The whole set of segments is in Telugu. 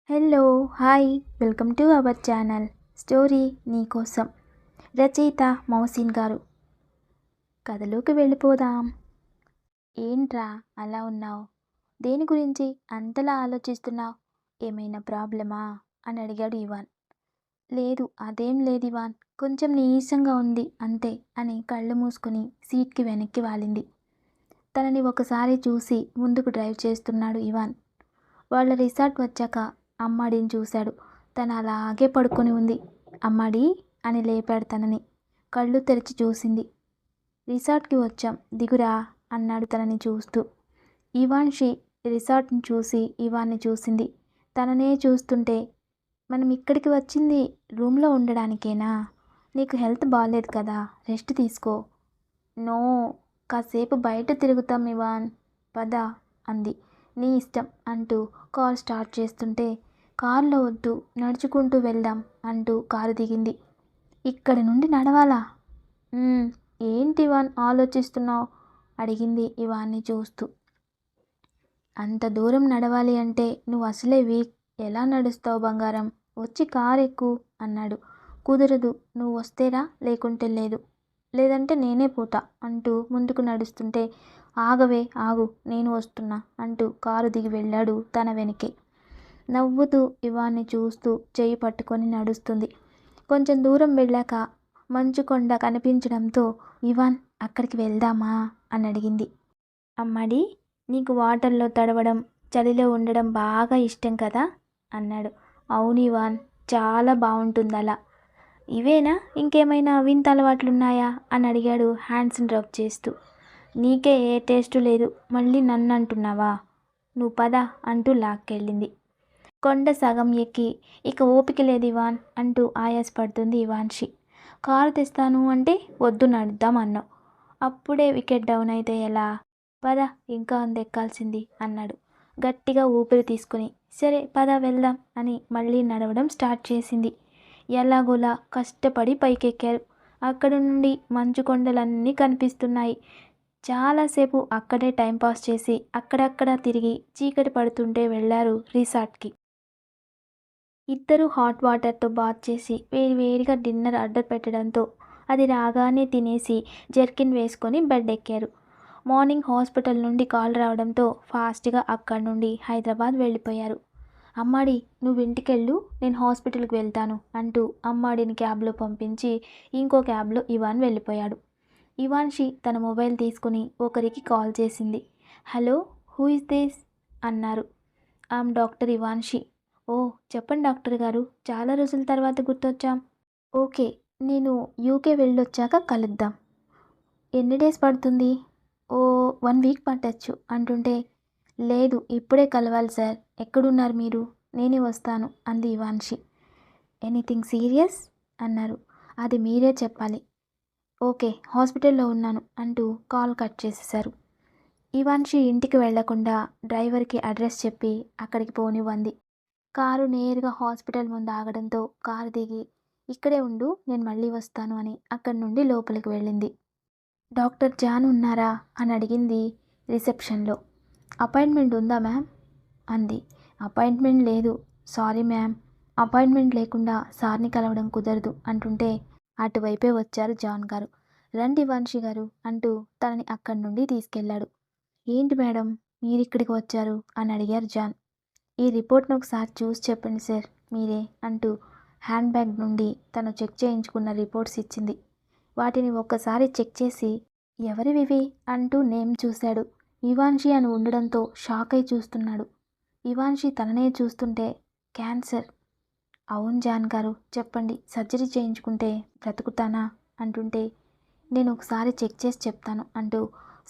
Hello hi welcome to our channel story నీకోసం. రచయిత మౌసిన్ గారు. కథలోకి వెళ్ళిపోదాం. ఏంట్రా అలా ఉన్నావు? దేని గురించి అంతలా ఆలోచిస్తున్నావు? ఏమైనా ప్రాబ్లమా అని అడిగాడు ఇవాన్. లేదు, అదేం లేదు ఇవాన్, కొంచెం నీరసంగా ఉంది అంతే అని కళ్ళు మూసుకొని సీట్కి వెనక్కి వాలింది. తనని ఒకసారి చూసి ముందుకు డ్రైవ్ చేస్తున్నాడు ఇవాన్. వాళ్ళ రిసార్ట్ వచ్చాక అమ్మాడిని చూశాడు. తను అలాగే పడుకొని ఉంది. అమ్మాడి అని లేపాడు తనని. కళ్ళు తెరిచి చూసింది. రిసార్ట్కి వచ్చాం, దిగురా అన్నాడు తనని చూస్తూ. ఇవాన్షి రిసార్ట్ని చూసి ఇవాన్ని చూసింది. తననే చూస్తుంటే, మనం ఇక్కడికి వచ్చింది రూమ్లో ఉండడానికేనా? నీకు హెల్త్ బాగాలేదు కదా, రెస్ట్ తీసుకో. నో, కాసేపు బయట తిరుగుతాం ఇవాన్, పద అంది. నీ ఇష్టం అంటూ కార్ స్టార్ట్ చేస్తుంటే, కారులో వద్దు, నడుచుకుంటూ వెళ్దాం అంటూ కారు దిగింది. ఇక్కడి నుండి నడవాలా? ఏంటి ఇవాన్ ఆలోచిస్తున్నావు అడిగింది ఇవాన్ని చూస్తూ. అంత దూరం నడవాలి అంటే నువ్వు అసలే వీక్, ఎలా నడుస్తావు బంగారం? వచ్చి కారు ఎక్కు అన్నాడు. కుదరదు, నువ్వు వస్తేరా, లేకుంటే లేదు, లేదంటే నేనే పోతా అంటూ ముందుకు నడుస్తుంటే, ఆగవే ఆగు, నేను వస్తున్నా అంటూ కారు దిగి వెళ్ళాడు తన వెనకే. నవ్వుతూ ఇవాన్ని చూస్తూ చెయ్యి పట్టుకొని నడుస్తుంది. కొంచెం దూరం వెళ్ళాక మంచు కొండ కనిపించడంతో, ఇవాన్ అక్కడికి వెళ్దామా అని అడిగింది. అమ్మాడి, నీకు వాటర్లో తడవడం, చలిలో ఉండడం బాగా ఇష్టం కదా అన్నాడు. అవును ఇవాన్, చాలా బాగుంటుంది అలా. ఇవేనా, ఇంకేమైనా వింత అలవాట్లున్నాయా అని అడిగాడు హ్యాండ్స్ని రబ్ చేస్తూ. నీకే ఏ టేస్టు లేదు, మళ్ళీ నన్ను అంటున్నావా? నువ్వు పద అంటూ లాక్కెళ్ళింది. కొండ సగం ఎక్కి ఇక ఓపిక లేదు ఇవాన్ అంటూ ఆయాసపడుతుంది ఇవాన్షి. కారు తెస్తాను అంటే వద్దు, నడుద్దాం అన్నావు. అప్పుడే వికెట్ డౌన్ అయితే ఎలా? పద, ఇంకా అందెక్కాల్సింది అన్నాడు గట్టిగా ఊపిరి తీసుకుని. సరే పద వెళ్దాం అని మళ్ళీ నడవడం స్టార్ట్ చేసింది. ఎలాగోలా కష్టపడి పైకెక్కారు. అక్కడ నుండి మంచు కొండలన్నీ కనిపిస్తున్నాయి. చాలాసేపు అక్కడే టైంపాస్ చేసి అక్కడక్కడ తిరిగి చీకటి పడుతుంటే వెళ్లారు రిసార్ట్కి. ఇద్దరు హాట్ వాటర్తో బాత్ చేసి వేడివేడిగా డిన్నర్ ఆర్డర్ పెట్టడంతో అది రాగానే తినేసి జర్కిన్ వేసుకొని బెడ్ ఎక్కారు. మార్నింగ్ హాస్పిటల్ నుండి కాల్ రావడంతో ఫాస్ట్గా అక్కడి నుండి హైదరాబాద్ వెళ్ళిపోయారు. అమ్మాడి, నువ్వు ఇంటికెళ్ళు, నేను హాస్పిటల్కి వెళ్తాను అంటూ అమ్మాడిని క్యాబ్లో పంపించి ఇంకో క్యాబ్లో ఇవాన్ వెళ్ళిపోయాడు. ఇవాన్షి తన మొబైల్ తీసుకుని ఒకరికి కాల్ చేసింది. హలో, హూ ఇస్ దిస్ అన్నారు. I'm doctor Ivanshi. ఓ చెప్పండి డాక్టర్ గారు, చాలా రోజుల తర్వాత గుర్తొచ్చాం. ఓకే, నేను యూకే వెళ్ళొచ్చాక కలుద్దాం. ఎన్ని డేస్ పడుతుంది? ఓ 1 వీక్ పట్టచ్చు అంటుంటే, లేదు ఇప్పుడే కలవాలి సార్, ఎక్కడున్నారు మీరు? నేనే వస్తాను అంది ఇవాన్షి. ఎనీథింగ్ సీరియస్ అన్నారు. అది మీరే చెప్పాలి. ఓకే, హాస్పిటల్లో ఉన్నాను అంటూ కాల్ కట్ చేసేశారు. ఇవాన్షి ఇంటికి వెళ్లకుండా డ్రైవర్కి అడ్రస్ చెప్పి అక్కడికి పోనివ్వంది. కారు నేరుగా హాస్పిటల్ ముందు ఆగడంతో కారు దిగి, ఇక్కడే ఉండు, నేను మళ్ళీ వస్తాను అని అక్కడి నుండి లోపలికి వెళ్ళింది. డాక్టర్ జాన్ ఉన్నారా అని అడిగింది రిసెప్షన్లో. అపాయింట్మెంట్ ఉందా మ్యామ్ అంది. అపాయింట్మెంట్ లేదు, సారీ మ్యామ్, అపాయింట్మెంట్ లేకుండా సార్ని కలవడం కుదరదు అంటుంటే అటువైపే వచ్చారు జాన్ గారు. రండి వంశీ గారు అంటూ తనని అక్కడి నుండి తీసుకెళ్లాడు. ఏంటి మేడం, మీరిక్కడికి వచ్చారు అని అడిగారు జాన్. ఈ రిపోర్ట్ను ఒకసారి చూసి చెప్పండి సార్ మీరే అంటూ హ్యాండ్ బ్యాగ్ నుండి తను చెక్ చేయించుకున్న రిపోర్ట్స్ ఇచ్చింది. వాటిని ఒక్కసారి చెక్ చేసి, ఎవరివివి అంటూ నేమ్ చూశాడు. ఇవాన్షి అని ఉండడంతో షాక్ అయి చూస్తున్నాడు. ఇవాన్షి తననే చూస్తుంటే, క్యాన్సర్. అవును జాన్ గారు, చెప్పండి, సర్జరీ చేయించుకుంటే బ్రతుకుతానా అంటుంటే, నేను ఒకసారి చెక్ చేసి చెప్తాను అంటూ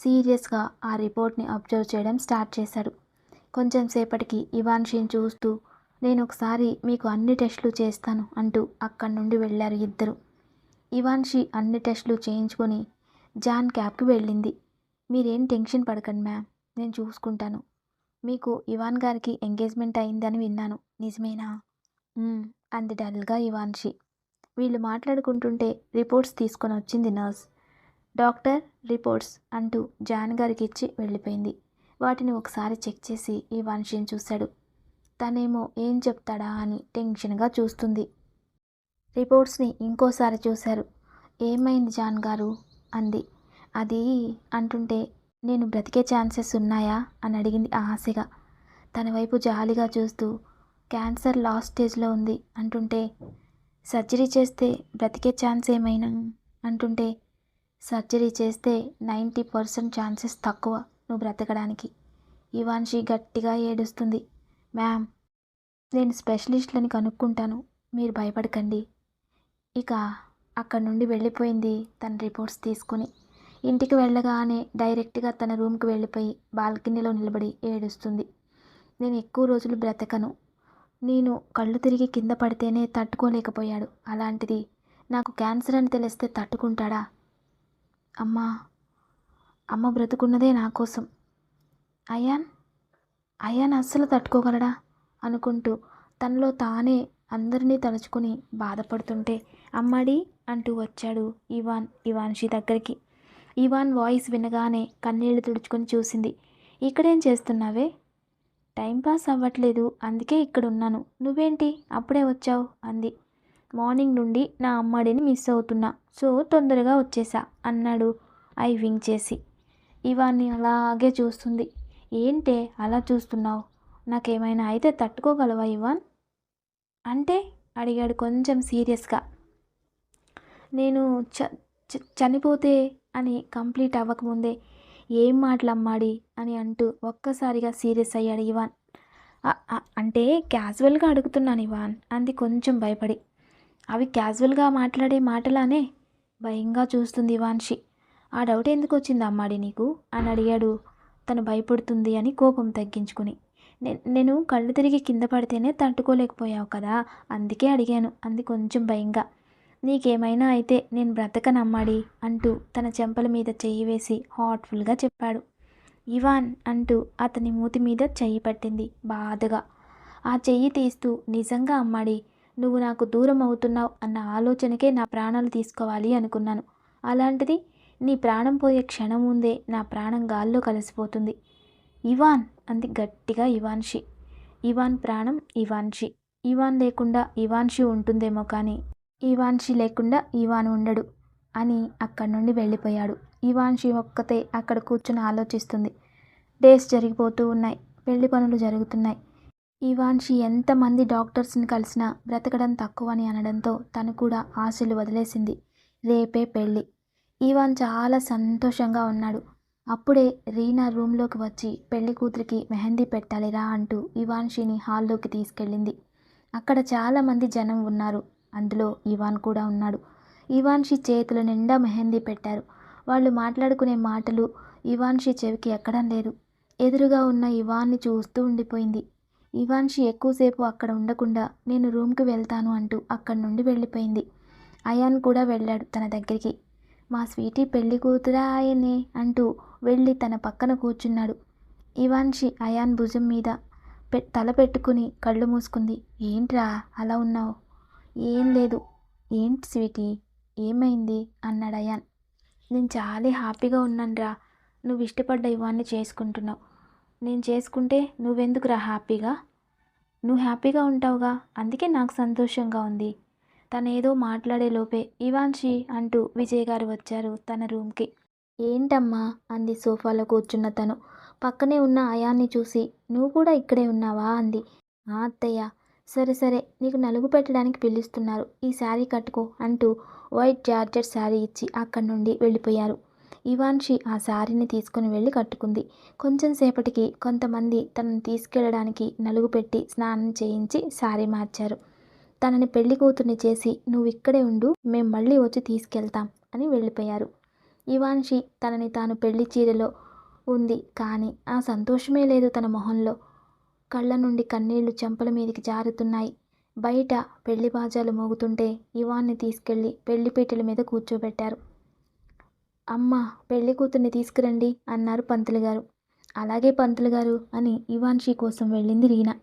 సీరియస్గా ఆ రిపోర్ట్ని అబ్జర్వ్ చేయడం స్టార్ట్ చేశాడు. కొంచెం సేపటికి ఇవాన్షిని చూస్తూ, నేను ఒకసారి మీకు అన్ని టెస్టులు చేస్తాను అంటూ అక్కడి నుండి వెళ్ళారు ఇద్దరు. ఇవాన్షి అన్ని టెస్టులు చేయించుకొని జాన్ క్యాబ్కి వెళ్ళింది. మీరేం టెన్షన్ పడకండి మ్యామ్, నేను చూసుకుంటాను. మీకు ఇవాన్ గారికి ఎంగేజ్మెంట్ అయిందని విన్నాను, నిజమేనా? అంది డల్గా ఇవాన్షి. వీళ్ళు మాట్లాడుకుంటుంటే రిపోర్ట్స్ తీసుకొని వచ్చింది నర్స్. డాక్టర్, రిపోర్ట్స్ అంటూ జాన్ గారికి ఇచ్చి వెళ్ళిపోయింది. వాటిని ఒకసారి చెక్ చేసి ఇవాన్షిని చూశాడు. తనేమో ఏం చెప్తాడా అని టెన్షన్గా చూస్తుంది. రిపోర్ట్స్ని ఇంకోసారి చూశారు. ఏమైంది జాన్ గారు అంది. అది అంటుంటే నేను బ్రతికే ఛాన్సెస్ ఉన్నాయా అని అడిగింది ఆశగా. తన వైపు జాలిగా చూస్తూ క్యాన్సర్ లాస్ట్ స్టేజ్లో ఉంది అంటుంటే సర్జరీ చేస్తే బ్రతికే ఛాన్స్ ఏమైనా అంటుంటే సర్జరీ చేస్తే 90% ఛాన్సెస్ తక్కువ నువ్వు బ్రతకడానికి. ఇవాన్షి గట్టిగా ఏడుస్తుంది. మ్యామ్, నేను స్పెషలిస్ట్లని కనుక్కుంటాను, మీరు భయపడకండి. ఇక అక్కడి నుండి వెళ్ళిపోయింది తన రిపోర్ట్స్ తీసుకుని. ఇంటికి వెళ్ళగానే డైరెక్ట్గా తన రూమ్కి వెళ్ళిపోయి బాల్కనీలో నిలబడి ఏడుస్తుంది. నేను ఎక్కువ రోజులు బ్రతకను. నేను కళ్ళు తిరిగి కింద పడితేనే తట్టుకోలేకపోయాడు. అలాంటిది నాకు క్యాన్సర్ అని తెలిస్తే తట్టుకుంటాడా? అమ్మ బ్రతుకున్నదే నా కోసం. అయాన్ అస్సలు తట్టుకోగలడా అనుకుంటూ తనలో తానే అందరినీ తలుచుకుని బాధపడుతుంటే అమ్మాడి అంటూ వచ్చాడు ఇవాన్షి దగ్గరికి. ఇవాన్ వాయిస్ వినగానే కన్నీళ్లు తుడుచుకొని చూసింది. ఇక్కడేం చేస్తున్నావే? టైంపాస్ అవ్వట్లేదు, అందుకే ఇక్కడున్నాను. నువ్వేంటి అప్పుడే వచ్చావు అంది. మార్నింగ్ నుండి నా అమ్మాడిని మిస్ అవుతున్నా, సో తొందరగా వచ్చేసా అన్నాడు ఐ వింక్ చేసి. ఇవాన్ని అలాగే చూస్తుంది. ఏంటే అలా చూస్తున్నావు? నాకేమైనా అయితే తట్టుకోగలవా ఇవాన్ అంటే అడిగాడు కొంచెం సీరియస్గా. నేను చనిపోతే అని కంప్లీట్ అవ్వకముందే ఏం మాటలమ్మాడి అని అంటూ ఒక్కసారిగా సీరియస్ అయ్యాడు ఇవాన్. అంటే క్యాజువల్గా అడుగుతున్నాను ఇవాన్ అంది కొంచెం భయపడి. అవి క్యాజువల్గా మాట్లాడే మాటలానే? భయంగా చూస్తుంది ఇవాన్షి. ఆ డౌట్ ఎందుకు వచ్చింది అమ్మాడి నీకు అని అడిగాడు తను భయపడుతుంది అని కోపం తగ్గించుకుని. నేను కళ్ళు తిరిగి కింద పడితేనే తట్టుకోలేకపోయావు కదా, అందుకే అడిగాను అంది కొంచెం భయంగా. నీకేమైనా అయితే నేను బ్రతకనమ్మాడి అంటూ తన చెంపల మీద చెయ్యి వేసి హార్ట్ఫుల్గా చెప్పాడు. ఇవాన్ అంటూ అతని మూతి మీద చెయ్యి పట్టింది బాధగా. ఆ చెయ్యి తీస్తూ నిజంగా అమ్మాడి, నువ్వు నాకు దూరం అవుతున్నావు అన్న ఆలోచనకే నా ప్రాణాలు తీసుకోవాలి అనుకున్నాను. అలాంటిది నీ ప్రాణం పోయే క్షణం ముందే నా ప్రాణం గాల్లో కలిసిపోతుంది. ఇవాన్ అంది గట్టిగా ఇవాన్షి. ఇవాన్ ప్రాణం ఇవాన్షి. ఇవాన్ లేకుండా ఇవాన్షి ఉంటుందేమో కానీ ఇవాన్షి లేకుండా ఇవాన్ ఉండడు అని అక్కడి నుండి వెళ్ళిపోయాడు. ఇవాన్షి ఒక్కతే అక్కడ కూర్చుని ఆలోచిస్తుంది. డేస్ జరిగిపోతూ ఉన్నాయి, పెళ్లి పనులు జరుగుతున్నాయి. ఇవాన్షి ఎంతమంది డాక్టర్స్ని కలిసినా బ్రతకడం తక్కువని అనడంతో తను కూడా ఆశలు వదిలేసింది. రేపే పెళ్ళి. ఇవాన్ చాలా సంతోషంగా ఉన్నాడు. అప్పుడే రీనా రూమ్లోకి వచ్చి పెళ్లి కూతురికి మెహందీ పెట్టాలిరా అంటూ ఇవాన్షిని హాల్లోకి తీసుకెళ్ళింది. అక్కడ చాలామంది జనం ఉన్నారు. అందులో ఇవాన్ కూడా ఉన్నాడు. ఇవాన్షి చేతుల నిండా మెహందీ పెట్టారు. వాళ్ళు మాట్లాడుకునే మాటలు ఇవాన్షి చెవికి ఎక్కడం లేదు. ఎదురుగా ఉన్న ఇవాన్ని చూస్తూ ఉండిపోయింది. ఇవాన్షి ఎక్కువసేపు అక్కడ ఉండకుండా నేను రూమ్కి వెళ్తాను అంటూ అక్కడి నుండి వెళ్ళిపోయింది. అయాన్ కూడా వెళ్ళాడు తన దగ్గరికి. మా స్వీటీ పెళ్లి కూతురా ఆయనే అంటూ వెళ్ళి తన పక్కన కూర్చున్నాడు. ఇవాన్షి అయాన్ భుజం మీద తల పెట్టుకుని కళ్ళు మూసుకుంది. ఏంట్రా అలా ఉన్నావు? ఏం లేదు. ఏంటి స్వీటీ, ఏమైంది అన్నాడు అయాన్. నేను చాలా హ్యాపీగా ఉన్నానురా. నువ్వు ఇష్టపడ్డ ఇవాన్ని చేసుకుంటున్నావు. నేను చేసుకుంటే నువ్వెందుకురా హ్యాపీగా? నువ్వు హ్యాపీగా ఉంటావుగా, అందుకే నాకు సంతోషంగా ఉంది. తనేదో మాట్లాడే లోపే ఇవాన్షి అంటూ విజయ్ గారు వచ్చారు తన రూమ్కి. ఏంటమ్మా అంది సోఫాలో కూర్చున్న తను. పక్కనే ఉన్న అయాన్ని చూసి నువ్వు కూడా ఇక్కడే ఉన్నావా అంది. అత్తయ్య. సరే సరే, నీకు నలుగు పెట్టడానికి పిలుస్తున్నారు, ఈ శారీ కట్టుకో అంటూ వైట్ జార్జెట్ శారీ ఇచ్చి అక్కడి నుండి వెళ్ళిపోయారు. ఇవాన్షి ఆ శారీని తీసుకుని వెళ్ళి కట్టుకుంది. కొంచెం సేపటికి కొంతమంది తనని తీసుకెళ్ళడానికి నలుగు పెట్టి స్నానం చేయించి శారీ మార్చారు. తనని పెళ్లి కూతుర్ని చేసి నువ్వు ఇక్కడే ఉండు, మేం మళ్ళీ వచ్చి తీసుకెళ్తాం అని వెళ్ళిపోయారు. ఇవాన్షి తనని తాను పెళ్లి చీరలో ఉంది, కానీ ఆ సంతోషమే లేదు తన మొహంలో. కళ్ళ నుండి కన్నీళ్లు చెంపల మీదకి జారుతున్నాయి. బయట పెళ్లి బాజాలు మోగుతుంటే ఇవాన్ని తీసుకెళ్లి పెళ్లిపీటల మీద కూర్చోబెట్టారు. అమ్మ, పెళ్లి కూతుర్ని తీసుకురండి అన్నారు పంతులు గారు. అలాగే పంతులు గారు అని ఇవాన్షి కోసం వెళ్ళింది రీనా.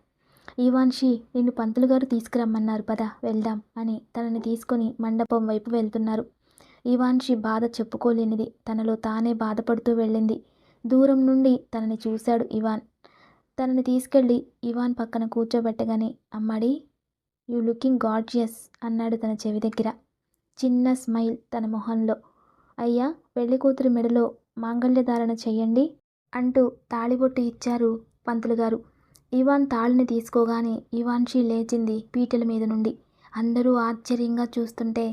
ఇవాన్షి, నిన్ను పంతులు గారు తీసుకురమ్మన్నారు, పద వెళ్దాం అని తనని తీసుకొని మండపం వైపు వెళ్తున్నారు. ఇవాన్షి బాధ చెప్పుకోలేనిది. తనలో తానే బాధపడుతూ వెళ్ళింది. దూరం నుండి తనని చూశాడు ఇవాన్. తనని తీసుకెళ్ళి ఇవాన్ పక్కన కూర్చోబెట్టగానే, అమ్మాడి, యూ లుకింగ్ గార్జియస్ అన్నాడు తన చెవి దగ్గర. చిన్న స్మైల్ తన మొహంలో. అయ్యా, పెళ్లి కూతురి మెడలో మాంగళ్యధారణ చెయ్యండి అంటూ తాళిబొట్టు ఇచ్చారు పంతులు గారు. ఇవాన్ తాళిని తీసుకోగానే ఇవాన్షి లేచింది పీటల మీద నుండి. అందరూ ఆశ్చర్యంగా చూస్తుంటే,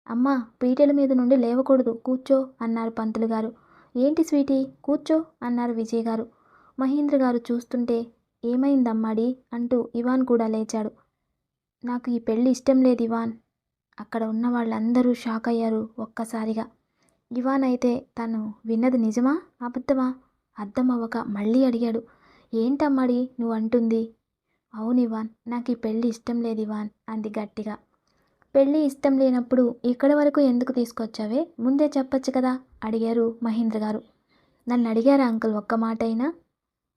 అమ్మా, పీటల మీద నుండి లేవకూడదు, కూర్చో అన్నారు పంతులు గారు. ఏంటి స్వీటీ, కూర్చో అన్నారు విజయ్ గారు. మహేంద్ర గారు చూస్తుంటే, ఏమైందమ్మాడి అంటూ ఇవాన్ కూడా లేచాడు. నాకు ఈ పెళ్ళి ఇష్టం లేదు ఇవాన్. అక్కడ ఉన్న వాళ్ళందరూ షాక్ అయ్యారు ఒక్కసారిగా. ఇవాన్ అయితే తను విన్నది నిజమా అబద్ధమా అర్థం అవ్వక మళ్ళీ అడిగాడు. ఏంటమ్మాడి నువ్వు అంటుంది? అవును ఇవాన్, నాకు ఈ పెళ్ళి ఇష్టం లేదు ఇవాన్ అంది గట్టిగా. పెళ్ళి ఇష్టం లేనప్పుడు ఇక్కడి వరకు ఎందుకు తీసుకొచ్చావే, ముందే చెప్పొచ్చు కదా అడిగారు మహేంద్ర గారు. నన్ను అడిగారా అంకుల్ ఒక్క మాట అయినా?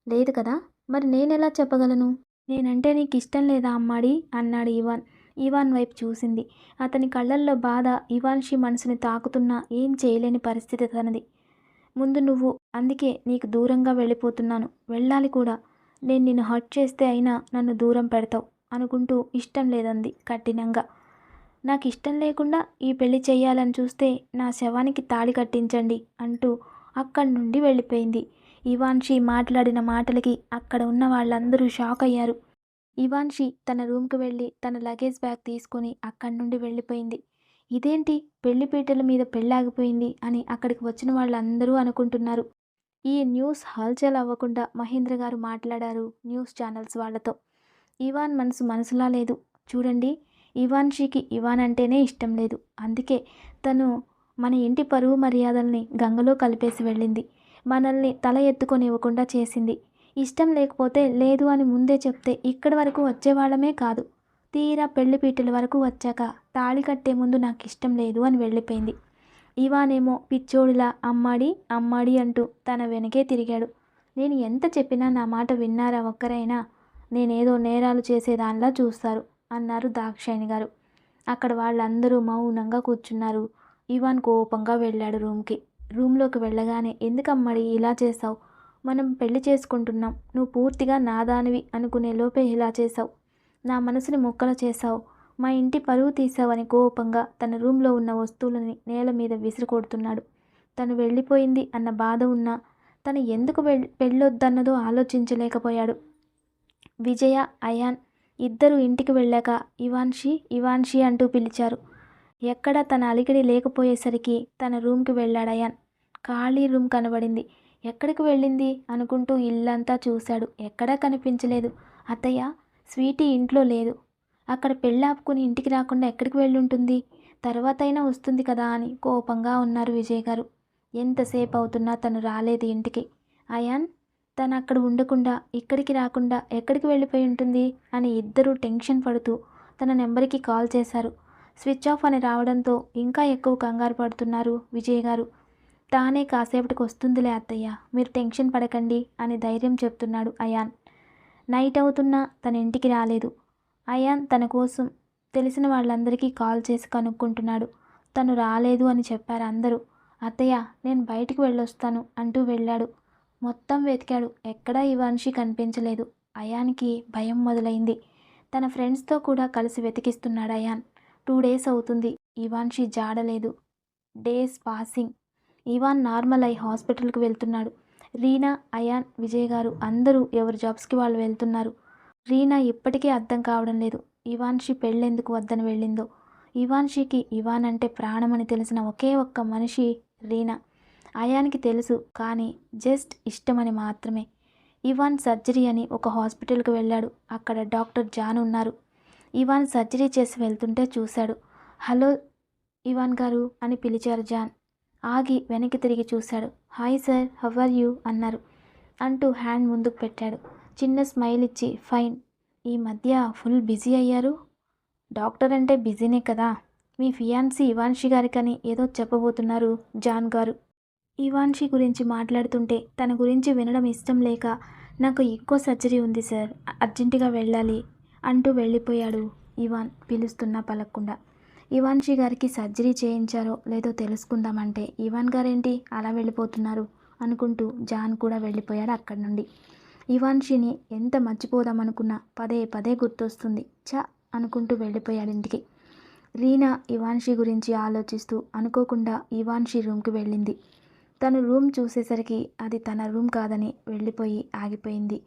లేదు కదా, మరి నేనెలా చెప్పగలను? నేనంటే నీకు ఇష్టం లేదా అమ్మాడి అన్నాడు ఇవాన్. ఇవాన్ వైపు చూసింది. అతని కళ్ళల్లో బాధ ఇవాన్షి మనసుని తాకుతున్నా ఏం చేయలేని పరిస్థితి తనది. ముందు నువ్వు, అందుకే నీకు దూరంగా వెళ్ళిపోతున్నాను, వెళ్ళాలి కూడా. నేను నిన్ను హర్ట్ చేస్తే అయినా నన్ను దూరం పెడతావు అనుకుంటూ ఇష్టం లేదంది కఠినంగా. నాకు ఇష్టం లేకుండా ఈ పెళ్లి చెయ్యాలని చూస్తే నా శవానికి తాళి కట్టించండి అంటూ అక్కడి నుండి వెళ్ళిపోయింది. ఇవాన్షి మాట్లాడిన మాటలకి అక్కడ ఉన్న వాళ్ళందరూ షాక్ అయ్యారు. ఇవాన్షి తన రూమ్కి వెళ్ళి తన లగేజ్ బ్యాగ్ తీసుకొని అక్కడి నుండి వెళ్ళిపోయింది. ఇదేంటి, పెళ్లి పీటల మీద పెళ్ళాగిపోయింది అని అక్కడికి వచ్చిన వాళ్ళందరూ అనుకుంటున్నారు. ఈ న్యూస్ హల్చల్ అవ్వకుండా మహేంద్ర గారు మాట్లాడారు న్యూస్ ఛానల్స్ వాళ్ళతో. ఇవాన్ మనసు మనసులా లేదు. చూడండి, ఇవాన్షికి ఇవాన్ అంటేనే ఇష్టం లేదు. అందుకే తను మన ఇంటి పరువు మర్యాదల్ని గంగలో కలిపేసి వెళ్ళింది. మనల్ని తల ఎత్తుకొనివ్వకుండా చేసింది. ఇష్టం లేకపోతే లేదు అని ముందే చెప్తే ఇక్కడి వరకు వచ్చేవాళ్ళమే కాదు. తీరా పెళ్లి పీటల వరకు వచ్చాక తాళి కట్టే ముందు నాకు ఇష్టం లేదు అని వెళ్ళిపోయింది. ఇవానేమో పిచ్చోడిలా అమ్మాడి అమ్మాడి అంటూ తన వెనకే తిరిగాడు. నేను ఎంత చెప్పినా నా మాట విన్నారా ఒక్కరైనా? నేనేదో నేరాలు చేసేదానిలా చూస్తారు అన్నారు దాక్షాయణి గారు. అక్కడ వాళ్ళందరూ మౌనంగా కూర్చున్నారు. ఇవాన్ కోపంగా వెళ్ళాడు రూమ్కి. రూమ్లోకి వెళ్ళగానే, ఎందుకమ్మడి ఇలా చేసావు? మనం పెళ్లి చేసుకుంటున్నాం, నువ్వు పూర్తిగా నాదానివి అనుకునే లోపే ఇలా చేసావు. నా మనసుని ముక్కలు చేశావు, మా ఇంటి పరువు తీసావని కోపంగా తన రూమ్లో ఉన్న వస్తువులని నేల మీద విసిరి కొడుతున్నాడు. తను వెళ్ళిపోయింది అన్న బాధ ఉన్నా తను ఎందుకు పెళ్ళొద్దన్నదో ఆలోచించలేకపోయాడు. విజయ, అయాన్ ఇద్దరు ఇంటికి వెళ్ళాక ఇవాన్షి ఇవాన్షి అంటూ పిలిచారు. ఎక్కడా తన అలికిడి లేకపోయేసరికి తన రూమ్కి వెళ్ళాడు అయాన్. ఖాళీ రూమ్ కనబడింది. ఎక్కడికి వెళ్ళింది అనుకుంటూ ఇల్లంతా చూశాడు. ఎక్కడా కనిపించలేదు. అత్తయ్య, స్వీటీ ఇంట్లో లేదు. అక్కడ పెళ్ళాపుకుని ఇంటికి రాకుండా ఎక్కడికి వెళ్ళుంటుంది? తర్వాతైనా వస్తుంది కదా అని కోపంగా ఉన్నారు విజయ్ గారు. ఎంతసేపు అవుతున్నా తను రాలేదు ఇంటికి. అయాన్, తను అక్కడ ఉండకుండా ఇక్కడికి రాకుండా ఎక్కడికి వెళ్ళిపోయి ఉంటుంది అని ఇద్దరూ టెన్షన్ పడుతూ తన నెంబర్కి కాల్ చేశారు. స్విచ్ ఆఫ్ అని రావడంతో ఇంకా ఎక్కువ కంగారు పడుతున్నారు విజయ్ గారు. తానే కాసేపటికి వస్తుందిలే అత్తయ్య, మీరు టెన్షన్ పడకండి అని ధైర్యం చెప్తున్నాడు అయాన్. నైట్ అవుతున్నా తన ఇంటికి రాలేదు. అయాన్ తన కోసం తెలిసిన వాళ్ళందరికీ కాల్ చేసి కనుక్కుంటున్నాడు. తను రాలేదు అని చెప్పారు అందరూ. అత్తయ్య, నేను బయటికి వెళ్ళొస్తాను అంటూ వెళ్ళాడు. మొత్తం వెతికాడు, ఎక్కడా ఇవాన్షి కనిపించలేదు. అయాన్కి భయం మొదలైంది. తన ఫ్రెండ్స్తో కూడా కలిసి వెతికిస్తున్నాడు అయాన్. 2 days అవుతుంది, ఇవాన్షి జాడలేదు. Days passing. ఇవాన్ నార్మల్ అయి హాస్పిటల్కి వెళ్తున్నాడు. రీనా, అయాన్, విజయ్ గారు అందరూ ఎవరి జాబ్స్కి వాళ్ళు వెళ్తున్నారు. రీనా ఇప్పటికీ అర్థం కావడం లేదు, ఇవాన్షి పెళ్ళెందుకు వద్దని వెళ్ళిందో. ఇవాన్షికి ఇవాన్ అంటే ప్రాణమని తెలిసిన ఒకే ఒక్క మనిషి రీనా. అయాన్కి తెలుసు, కానీ జస్ట్ ఇష్టమని మాత్రమే. ఇవాన్ సర్జరీ అని ఒక హాస్పిటల్కి వెళ్ళాడు. అక్కడ డాక్టర్ జాన్ ఉన్నారు. ఇవాన్ సర్జరీ చేసి వెళ్తుంటే చూశాడు. హలో ఇవాన్ గారు అని పిలిచారు జాన్. ఆగి వెనక్కి తిరిగి చూశాడు. Hi sir, how are you అన్నారు. అంటూ హ్యాండ్ ముందుకు పెట్టాడు. చిన్న స్మైల్ ఇచ్చి, ఫైన్. ఈ మధ్య ఫుల్ బిజీ అయ్యారు. డాక్టర్ అంటే బిజీనే కదా. మీ ఫియాన్సీ ఇవాన్షి గారికని ఏదో చెప్పబోతున్నారు జాన్ గారు. ఇవాన్షి గురించి మాట్లాడుతుంటే తన గురించి వినడం ఇష్టం లేక, నాకు ఇంకో సర్జరీ ఉంది సార్, అర్జెంటుగా వెళ్ళాలి అంటూ వెళ్ళిపోయాడు ఇవాన్ పిలుస్తున్నా పలకకుండా. ఇవాన్షి గారికి సర్జరీ చేయించారో లేదో తెలుసుకుందామంటే ఇవాన్ గారేంటి అలా వెళ్ళిపోతున్నారు అనుకుంటూ జాన్ కూడా వెళ్ళిపోయాడు అక్కడి నుండి. ఇవాన్షిని ఎంత మర్చిపోదామనుకున్నా పదే పదే గుర్తొస్తుంది. అనుకుంటూ వెళ్ళిపోయాడు ఇంటికి. రీనా ఇవాన్షి గురించి ఆలోచిస్తూ అనుకోకుండా ఇవాన్షి రూమ్కి వెళ్ళింది. తను రూమ్ చూసేసరికి అది తన రూమ్ కాదని వెళ్ళిపోయి ఆగిపోయింది.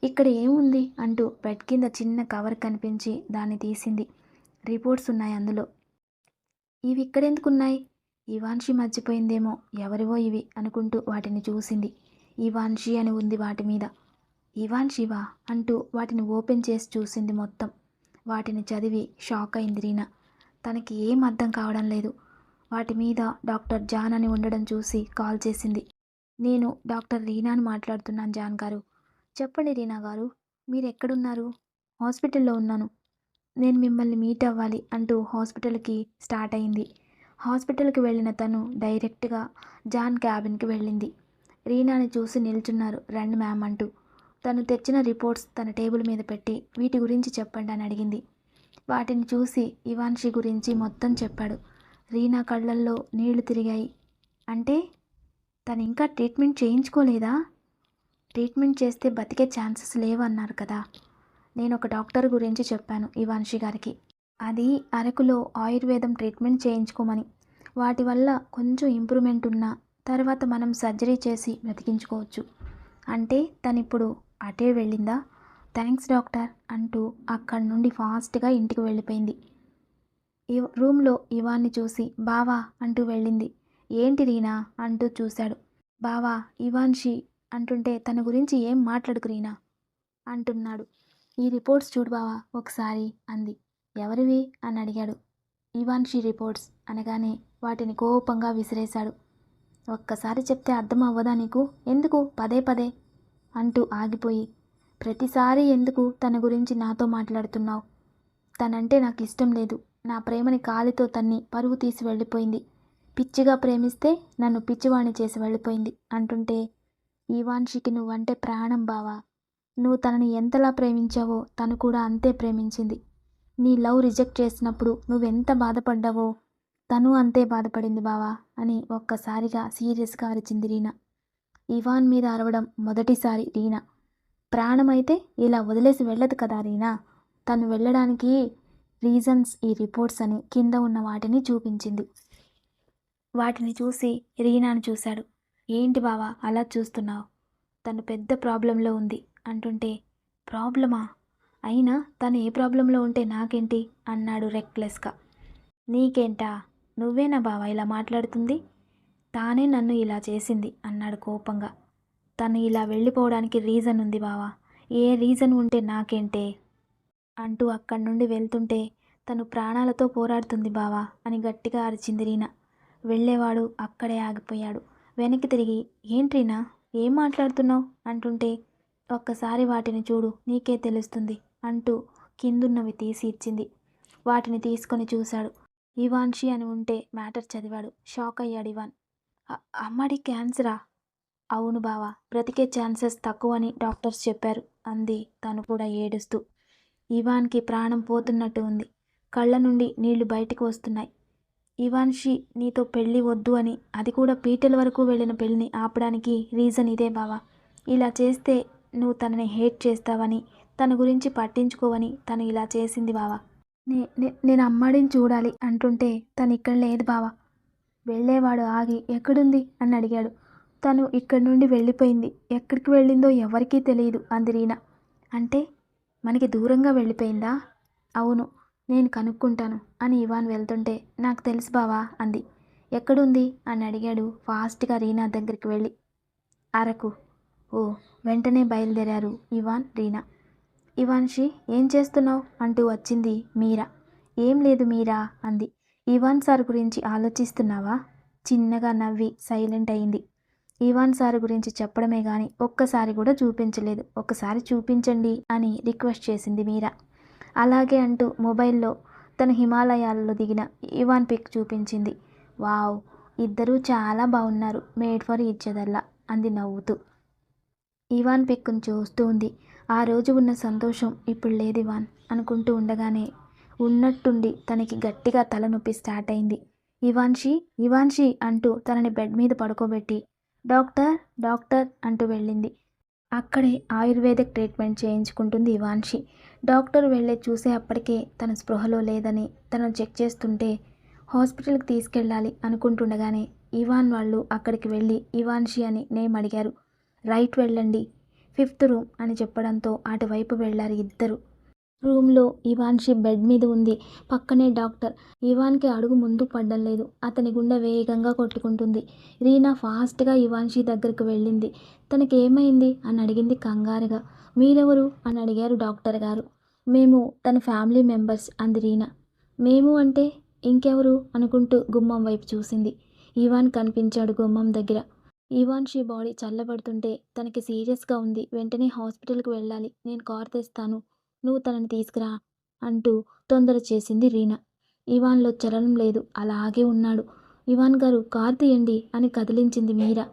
ఇక్కడ ఏముంది అంటూ బెడ్ కింద చిన్న కవర్ కనిపించి దాన్ని తీసింది. రిపోర్ట్స్ ఉన్నాయి అందులో. ఇవి ఇక్కడెందుకున్నాయి? ఇవాన్షి మర్చిపోయిందేమో, ఎవరివో ఇవి అనుకుంటూ వాటిని చూసింది. ఇవాన్షి అని ఉంది వాటి మీద. ఇవాన్షివా అంటూ వాటిని ఓపెన్ చేసి చూసింది మొత్తం. వాటిని చదివి షాక్ అయింది రీనా. తనకి ఏం అర్థం కావడం లేదు. వాటి మీద డాక్టర్ జాన్ అని ఉండడం చూసి కాల్ చేసింది. నేను డాక్టర్ రీనాని మాట్లాడుతున్నాను జాన్ గారు. చెప్పండి రీనా గారు, మీరు ఎక్కడున్నారు? హాస్పిటల్లో ఉన్నాను. నేను మిమ్మల్ని మీట్ అవ్వాలి అంటూ హాస్పిటల్కి స్టార్ట్ అయింది. హాస్పిటల్కి వెళ్ళిన తను డైరెక్ట్గా జాన్ క్యాబిన్కి వెళ్ళింది. రీనాని చూసి నిల్చున్నారు రండి మ్యామ్ అంటూ. తను తెచ్చిన రిపోర్ట్స్ తన టేబుల్ మీద పెట్టి వీటి గురించి చెప్పండి అని అడిగింది. వాటిని చూసి ఇవాన్షి గురించి మొత్తం చెప్పాడు. రీనా కళ్ళల్లో నీళ్లు తిరిగాయి. అంటే తను ఇంకా ట్రీట్మెంట్ చేయించుకోలేదా? ట్రీట్మెంట్ చేస్తే బతికే ఛాన్సెస్ లేవన్నారు కదా. నేను ఒక డాక్టర్ గురించి చెప్పాను ఇవాన్షి గారికి. అది అరకులో ఆయుర్వేదం ట్రీట్మెంట్ చేయించుకోమని. వాటి వల్ల కొంచెం ఇంప్రూవ్మెంట్ ఉన్నా తర్వాత మనం సర్జరీ చేసి బ్రతికించుకోవచ్చు. అంటే తనిప్పుడు అటే వెళ్ళిందా? థ్యాంక్స్ డాక్టర్ అంటూ అక్కడి నుండి ఫాస్ట్గా ఇంటికి వెళ్ళిపోయింది. రూమ్లో ఇవాన్ని చూసి బావా అంటూ వెళ్ళింది. ఏంటి రీనా అంటూ చూశాడు. బావా ఇవాన్షి అంటుంటే తన గురించి ఏం మాట్లాడుకు రీనా అంటున్నాడు. ఈ రిపోర్ట్స్ చూడు బావా ఒకసారి అంది. ఎవరివి అని అడిగాడు. ఇవాన్షి రిపోర్ట్స్ అనగానే వాటిని కోపంగా విసిరేశాడు. ఒక్కసారి చెప్తే అర్థం అవ్వదా నీకు? ఎందుకు పదే పదే అంటూ ఆగిపోయి, ప్రతిసారి ఎందుకు తన గురించి నాతో మాట్లాడుతున్నావు? తనంటే నాకు ఇష్టం లేదు. నా ప్రేమని కాలితో తన్ని పరువు తీసి వెళ్ళిపోయింది. పిచ్చిగా ప్రేమిస్తే నన్ను పిచ్చివాణి చేసి వెళ్ళిపోయింది అంటుంటే, ఇవాన్షికి నువ్వంటే ప్రాణం బావా. నువ్వు తనని ఎంతలా ప్రేమించావో తను కూడా అంతే ప్రేమించింది. నీ లవ్ రిజెక్ట్ చేసినప్పుడు నువ్వెంత బాధపడ్డావో తను అంతే బాధపడింది బావా అని ఒక్కసారిగా సీరియస్గా అరిచింది రీనా. ఇవాన్ మీద అరవడం మొదటిసారి రీనా. ప్రాణమైతే ఇలా వదిలేసి వెళ్ళదు కదా రీనా. తను వెళ్ళడానికి రీజన్స్ ఈ రిపోర్ట్స్ అని కింద ఉన్న వాటిని చూపించింది. వాటిని చూసి రీనాను చూశాడు. ఏంటి బావా అలా చూస్తున్నావు? తను పెద్ద ప్రాబ్లంలో ఉంది అంటుంటే, ప్రాబ్లమా? అయినా తను ఏ ప్రాబ్లంలో ఉంటే నాకేంటి అన్నాడు రెక్లెస్గా. నీకేంటా? నువ్వేనా బావా ఇలా మాట్లాడుతుంది? తానే నన్ను ఇలా చేసింది అన్నాడు కోపంగా. తను ఇలా వెళ్ళిపోవడానికి రీజన్ ఉంది బావా. ఏ రీజన్ ఉంటే నాకేంటే అంటూ అక్కడి నుండి వెళ్తుంటే, తను ప్రాణాలతో పోరాడుతుంది బావా అని గట్టిగా అరిచింది రీనా. వెళ్ళేవాడు అక్కడే ఆగిపోయాడు. వెనక్కి తిరిగి, ఏంట్రీనా ఏం మాట్లాడుతున్నావు అంటుంటే, ఒక్కసారి వాటిని చూడు నీకే తెలుస్తుంది అంటూ కిందున్నవి తీసి ఇచ్చింది. వాటిని తీసుకొని చూశాడు. ఇవాన్షి అని ఉంటే మ్యాటర్ చదివాడు. షాక్ అయ్యాడు ఇవాన్. అమ్మడి క్యాన్సరా? అవును బావా, బ్రతికే ఛాన్సెస్ తక్కువని డాక్టర్స్ చెప్పారు అంది తను కూడా ఏడుస్తూ. ఇవాన్కి ప్రాణం పోతున్నట్టు ఉంది. కళ్ళ నుండి నీళ్లు బయటికి వస్తున్నాయి. ఇవాన్షి నీతో పెళ్ళి వద్దు అని, అది కూడా పీటల వరకు వెళ్ళిన పెళ్ళిని ఆపడానికి రీజన్ ఇదే బావా. ఇలా చేస్తే నువ్వు తనని హేట్ చేస్తావని, తన గురించి పట్టించుకోవని తను ఇలా చేసింది బావా. నేను అమ్మాడిని చూడాలి అంటుంటే, తను ఇక్కడ లేదు బావా. వెళ్ళేవాడు ఆగి, ఎక్కడుంది అని అడిగాడు. తను ఇక్కడి నుండి వెళ్ళిపోయింది. ఎక్కడికి వెళ్ళిందో ఎవరికీ తెలియదు అంది రీనా. అంటే మనకి దూరంగా వెళ్ళిపోయిందా? అవును, నేను కనుక్కుంటాను అని ఇవాన్ వెళ్తుంటే, నాకు తెలుసు బావా అంది. ఎక్కడుంది అని అడిగాడు ఫాస్ట్గా రీనా దగ్గరికి వెళ్ళి. అరకు. ఓ, వెంటనే బయలుదేరారు ఇవాన్ రీనా. ఇవాన్షి ఏం చేస్తున్నావు అంటూ వచ్చింది మీరా. ఏం లేదు మీరా అంది. ఇవాన్ సార్ గురించి ఆలోచిస్తున్నావా? చిన్నగా నవ్వి సైలెంట్ అయింది. ఇవాన్ సార్ గురించి చెప్పడమే కానీ ఒక్కసారి కూడా చూపించలేదు. ఒకసారి చూపించండి అని రిక్వెస్ట్ చేసింది మీరా. అలాగే అంటూ మొబైల్లో తన హిమాలయాల్లో దిగిన ఇవాన్ పిక్ చూపించింది. వావ్, ఇద్దరూ చాలా బాగున్నారు, మేడ్ ఫర్ ఈచ్ అదర్లా అంది నవ్వుతూ. ఇవాన్ పిక్ను చూస్తూ ఉంది. ఆ రోజు ఉన్న సంతోషం ఇప్పుడు లేదు ఇవాన్ అనుకుంటూ ఉండగానే ఉన్నట్టుండి తనకి గట్టిగా తలనొప్పి స్టార్ట్ అయింది. ఇవాన్షి ఇవాన్షి అంటూ తనని బెడ్ మీద పడుకోబెట్టి, డాక్టర్ డాక్టర్ అంటూ వెళ్ళింది. అక్కడే ఆయుర్వేదిక్ ట్రీట్మెంట్ చేయించుకుంటుంది ఇవాన్షి. డాక్టర్ వెళ్ళే చూసే అప్పటికే తన స్పృహలో లేదని తనను చెక్ చేస్తుంటే హాస్పిటల్కి తీసుకెళ్ళాలి అనుకుంటుండగానే ఇవాన్ వాళ్ళు అక్కడికి వెళ్ళి ఇవాన్షి అని నేమ్ అడిగారు. రైట్ వెళ్ళండి, 5th రూమ్ అని చెప్పడంతో అటువైపు వెళ్ళారు ఇద్దరు. రూమ్లో ఇవాన్షి బెడ్ మీద ఉంది. పక్కనే డాక్టర్. ఇవాన్కి అడుగు ముందు పడ్డం లేదు. అతని గుండె వేగంగా కొట్టుకుంటుంది. రీనా ఫాస్ట్గా ఇవాన్షి దగ్గరకు వెళ్ళింది. తనకేమైంది అని అడిగింది కంగారుగా. మీరెవరు అని అడిగారు డాక్టర్ గారు. మేము తన ఫ్యామిలీ మెంబర్స్ అంది రీనా. మేము అంటే ఇంకెవరు అనుకుంటూ గుమ్మం వైపు చూసింది. ఇవాన్ కనిపించాడు గుమ్మం దగ్గర. ఇవాన్షి బాడీ చల్లబడుతుంటే తనకి సీరియస్గా ఉంది. వెంటనే హాస్పిటల్కి వెళ్ళాలి, నేను కార్ తెస్తాను, నువ్వు తనని తీసుకురా అంటూ తొందర చేసింది రీనా. ఇవాన్లో చలనం లేదు, అలాగే ఉన్నాడు. ఇవాన్ గారు కార్ తీయండి అని కదిలించింది మీరా.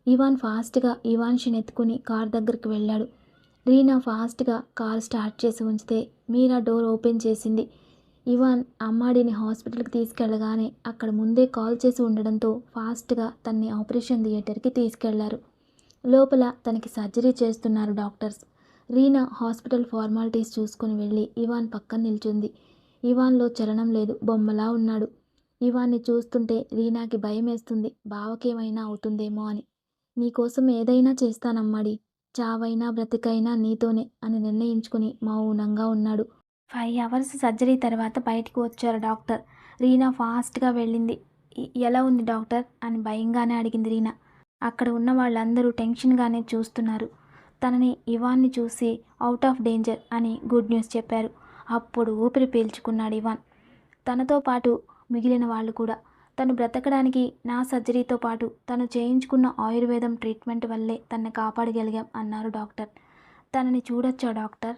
ఇవాన్ ఫాస్ట్గా ఇవాన్షిని ఎత్తుకుని కార్ దగ్గరికి వెళ్ళాడు. రీనా ఫాస్ట్గా కార్ స్టార్ట్ చేసి ఉంచితే మీరా డోర్ ఓపెన్ చేసింది. ఇవాన్ అమ్మాడిని హాస్పిటల్కి తీసుకెళ్ళగానే అక్కడ ముందే కాల్ చేసి ఉండడంతో ఫాస్ట్గా తన్ని ఆపరేషన్ థియేటర్కి తీసుకెళ్లారు. లోపల తనకి సర్జరీ చేస్తున్నారు డాక్టర్స్. రీనా హాస్పిటల్ ఫార్మాలిటీస్ చూసుకుని వెళ్ళి ఇవాన్ పక్కన నిల్చుంది. ఇవాన్లో చలనం లేదు, బొమ్మలా ఉన్నాడు. ఇవాన్ని చూస్తుంటే రీనాకి భయం వేస్తుంది, బావకేమైనా అవుతుందేమో అని. నీకోసం ఏదైనా చేస్తానమ్మాడి, చావైనా బ్రతికైనా నీతోనే అని నిర్ణయించుకుని మౌనంగా ఉన్నాడు. 5 అవర్స్ సర్జరీ తర్వాత బయటకు వచ్చారు డాక్టర్. రీనా ఫాస్ట్గా వెళ్ళింది. ఎలా ఉంది డాక్టర్ అని భయంగానే అడిగింది రీనా. అక్కడ ఉన్న వాళ్ళందరూ టెన్షన్గానే చూస్తున్నారు. తనని ఇవాన్ని చూసి అవుట్ ఆఫ్ డేంజర్ అని గుడ్ న్యూస్ చెప్పారు. అప్పుడు ఊపిరి పీల్చుకున్నాడు ఇవాన్. తనతో పాటు మిగిలిన వాళ్ళు కూడా. తను బ్రతకడానికి నా సర్జరీతో పాటు తను చేయించుకున్న ఆయుర్వేదం ట్రీట్మెంట్ వల్లే తనని కాపాడగలిగాం అన్నారు డాక్టర్. తనని చూడొచ్చా డాక్టర్?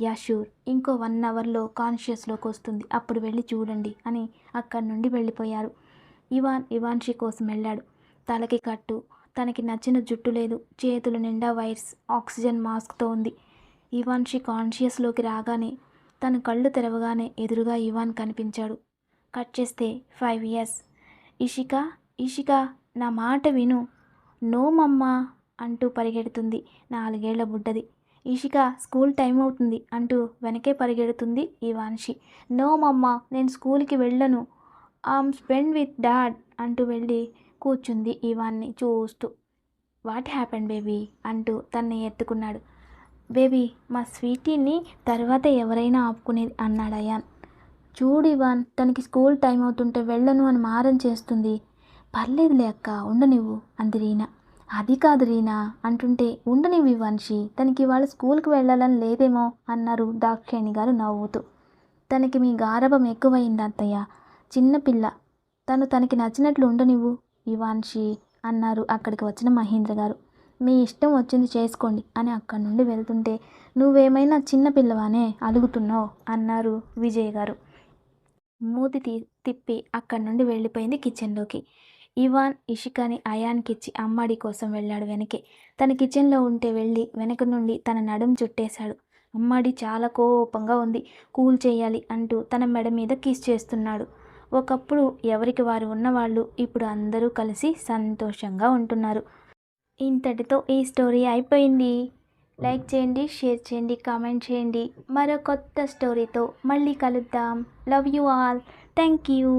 యా షూర్, ఇంకో 1 అవర్లో కాన్షియస్లోకి వస్తుంది, అప్పుడు వెళ్ళి చూడండి అని అక్కడి నుండి వెళ్ళిపోయారు. ఇవాన్షి కోసం వెళ్ళాడు. తలకి కట్టు, తనకి నచ్చిన జుట్టు లేదు, చేతులు నిండా వైర్స్, ఆక్సిజన్ మాస్క్తో ఉంది. ఇవాన్షి కాన్షియస్లోకి రాగానే తన కళ్ళు తెరవగానే ఎదురుగా ఇవాన్ కనిపించాడు. కట్ చేస్తే 5 years. ఇషిక నా మాట విను, నో మమ్మా అంటూ పరిగెడుతుంది 4 ఏళ్ల బుడ్డది. ఇషిక స్కూల్ టైం అవుతుంది అంటూ వెనకే పరిగెడుతుంది ఇవాన్షి. నో మమ్మా, నేను స్కూల్కి వెళ్ళను, ఐమ్ స్పెండ్ విత్ డాడ్ అంటూ వెళ్ళి కూర్చుంది ఇవాన్ని చూస్తూ. వాట్ హ్యాపెండ్ బేబీ అంటూ తన్ని ఎత్తుకున్నాడు. బేబీ, మా స్వీటీని తర్వాత ఎవరైనా ఆపుకునేది అన్నాడు అయాన్. చూడు ఇవాన్, తనకి స్కూల్ టైం అవుతుంటే వెళ్ళను అని మారం చేస్తుంది. పర్లేదులే అక్క, ఉండనివ్వు అంది రీనా. అది కాదు రీనా అంటుంటే ఉండనివ్వు ఇవాన్షి, తనకి ఇవాళ స్కూల్కి వెళ్ళాలని లేదేమో అన్నారు దాక్షాయణి గారు నవ్వుతూ. తనకి మీ గారాబం ఎక్కువైంది అత్తయ్య, చిన్నపిల్ల, తనకి నచ్చినట్లు ఉండనివ్వు ఇవాన్షి అన్నారు అక్కడికి వచ్చిన మహేంద్ర గారు. మీ ఇష్టం వచ్చింది చేసుకోండి అని అక్కడి నుండి వెళ్తుంటే నువ్వేమైనా చిన్నపిల్లవానే అలుగుతున్నావు అన్నారు విజయ్ గారు. మూతి తిప్పి అక్కడి నుండి వెళ్ళిపోయింది కిచెన్లోకి. ఇవాన్ ఇషికాని అయాన్కిచ్చి అమ్మాడి కోసం వెళ్ళాడు వెనకే. తన కిచెన్లో ఉంటే వెళ్ళి వెనక నుండి తన నడుం చుట్టేశాడు. అమ్మాడి చాలా కోపంగా ఉంది. కూల్ చేయాలి అంటూ తన మెడ మీద కిస్ చేస్తున్నాడు. ఒకప్పుడు ఎవరికి వారు ఉన్నవాళ్ళు ఇప్పుడు అందరూ కలిసి సంతోషంగా ఉంటున్నారు. ఇంతటితో ఈ స్టోరీ అయిపోయింది. లైక్ చేయండి, షేర్ చేయండి, కామెంట్ చేయండి. మరో కొత్త స్టోరీతో మళ్ళీ కలుద్దాం. Love you all. Thank you.